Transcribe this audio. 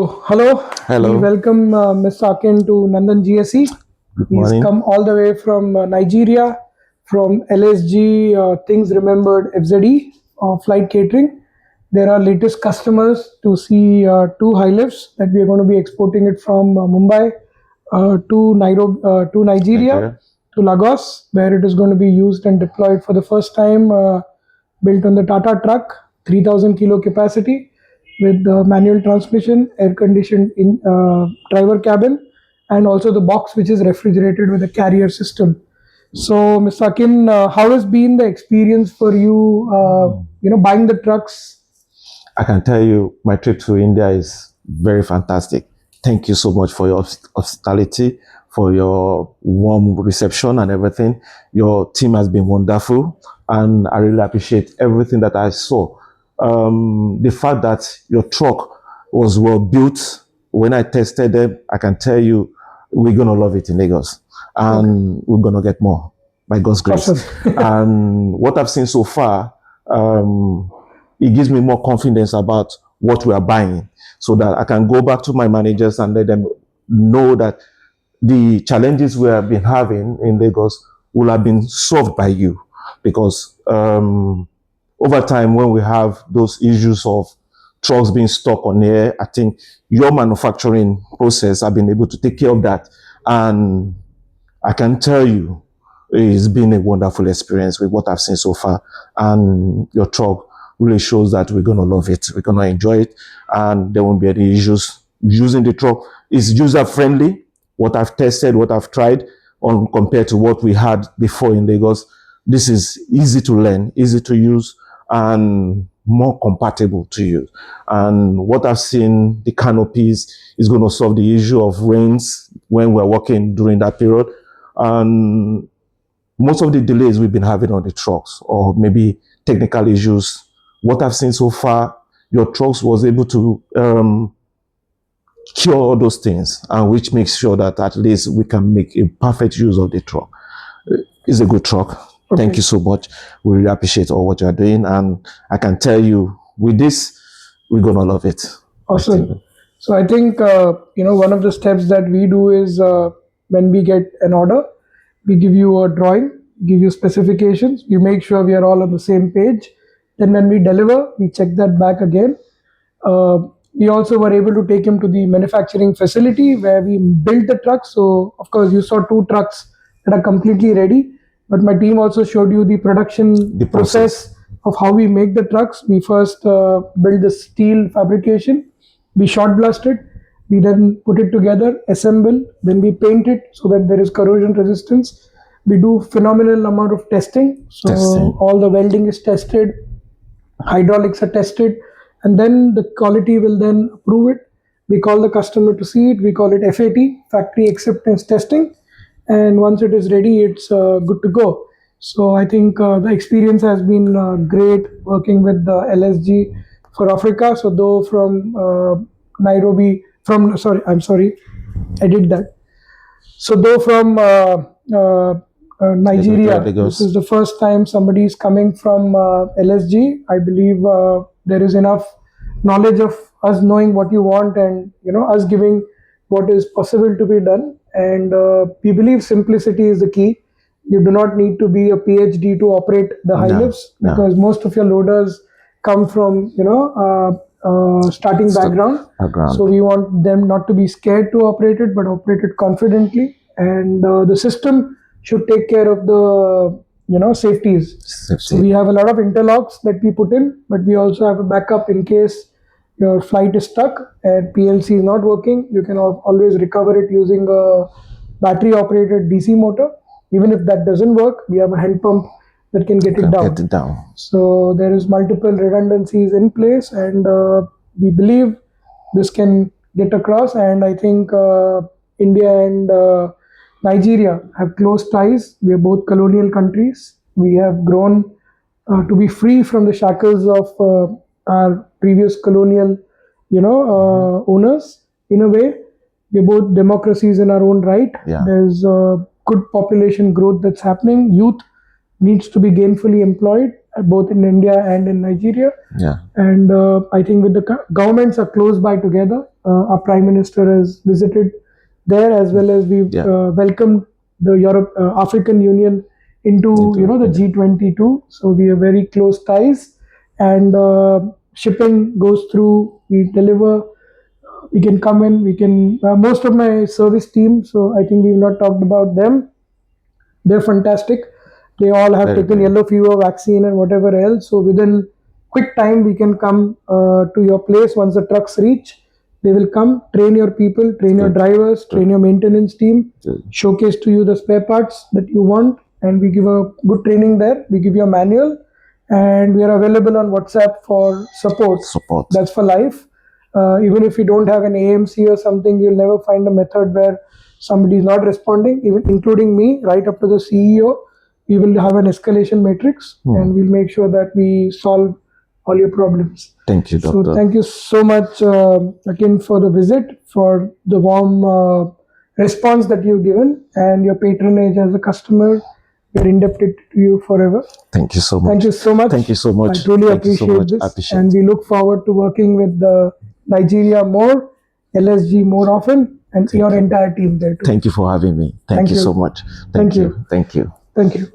So, hello. Hello. We welcome Mr Akin to Nandan GSE. Good He's morning. come all the way from Nigeria, from LSG Things Remembered FZE Flight Catering. There are latest customers to see two high lifts that we are going to be exporting it from Mumbai to Nairobi, to Nigeria, to Lagos, where it is going to be used and deployed for the first time. Built on the Tata truck, 3,000 kilo capacity, with the manual transmission, air conditioned in driver cabin, and also the box which is refrigerated with a carrier system. So, Mr. Akin, how has been the experience for you? Buying the trucks. I can tell you my trip to India is very fantastic. Thank you so much for your hospitality, for your warm reception and everything. Your team has been wonderful, and I really appreciate everything that I saw. The fact that your truck was well built, when I tested them, I can tell you we're going to love it in Lagos, and we're going to get more by God's grace. Awesome. And what I've seen so far, it gives me more confidence about what we are buying, so that I can go back to my managers and let them know that the challenges we have been having in Lagos will have been solved by you. Because over time, when we have those issues of trucks being stuck on air, I think your manufacturing process have been able to take care of that. And I can tell you, it's been a wonderful experience with what I've seen so far. And your truck really shows that we're going to love it. We're going to enjoy it. And there won't be any issues using the truck. It's user-friendly. What I've tested, what I've tried, on compared to what we had before in Lagos, this is easy to learn, easy to use, and more compatible to use. And what I've seen, the canopies is going to solve the issue of rains when we're working during that period. And most of the delays we've been having on the trucks, or maybe technical issues, what I've seen so far, your trucks was able to cure all those things, and which makes sure that at least we can make a perfect use of the truck. It's a good truck. Okay. Thank you so much. We really appreciate all what you're doing, and I can tell you, with this, we're gonna love it. Awesome. So I think one of the steps that we do is when we get an order, we give you a drawing, give you specifications, we make sure we are all on the same page. Then when we deliver, we check that back again. We also were able to take him to the manufacturing facility where we built the trucks. So of course you saw two trucks that are completely ready, but my team also showed you the production process of how we make the trucks. We first build the steel fabrication, we shot blast it, we then put it together, assemble, then we paint it so that there is corrosion resistance. We do phenomenal amount of testing. So all the welding is tested, hydraulics are tested, and then the quality will then approve it. We call the customer to see it. We call it FAT, factory acceptance testing, and once it is ready, it's good to go. So I think the experience has been great working with the LSG for Africa. So though from Nairobi, from I did that. So though from Nigeria, this is the first time somebody is coming from LSG. I believe there is enough knowledge of us knowing what you want, and us giving what is possible to be done. And we believe simplicity is the key. You do not need to be a PhD to operate the high lifts, because most of your loaders come from starting background. So we want them not to be scared to operate it, but operate it confidently. And the system should take care of the safeties. So we have a lot of interlocks that we put in, but we also have a backup in case your flight is stuck and PLC is not working. You can always recover it using a battery operated DC motor. Even if that doesn't work, we have a hand pump that can get it down. So there is multiple redundancies in place, and we believe this can get across. And I think India and Nigeria have close ties. We are both colonial countries. We have grown to be free from the shackles of our previous colonial, owners. In a way, we're both democracies in our own right. There's good population growth that's happening. Youth needs to be gainfully employed, both in India and in Nigeria. And I think with the governments are close by together, Our Prime Minister has visited there, as well as we've welcomed the African Union into the G22. So we have very close ties, and shipping goes through. We deliver. We can come in. We can. Most of my service team. So I think we've not talked about them. They're fantastic. They all have taken yellow fever vaccine and whatever else. So within quick time, we can come to your place once the trucks reach. They will come, train your people, train your drivers, train your maintenance team, showcase to you the spare parts that you want, and we give a good training there. We give you a manual, and we are available on WhatsApp for support. That's for life. Even if you don't have an AMC or something, you'll never find a method where somebody is not responding, even including me, right up to the CEO. We will have an escalation matrix, and we'll make sure that we solve all your problems. Thank you, Doctor. So thank you so much, Akin, for the visit, for the warm response that you've given, and your patronage as a customer. We're indebted to you forever. Thank you so much. Thank you so much. Thank you so much. I truly appreciate this. And we look forward to working with Nigeria more, LSG more often, and your entire team there too. Thank you for having me. Thank you so much. Thank you. Thank you. Thank you.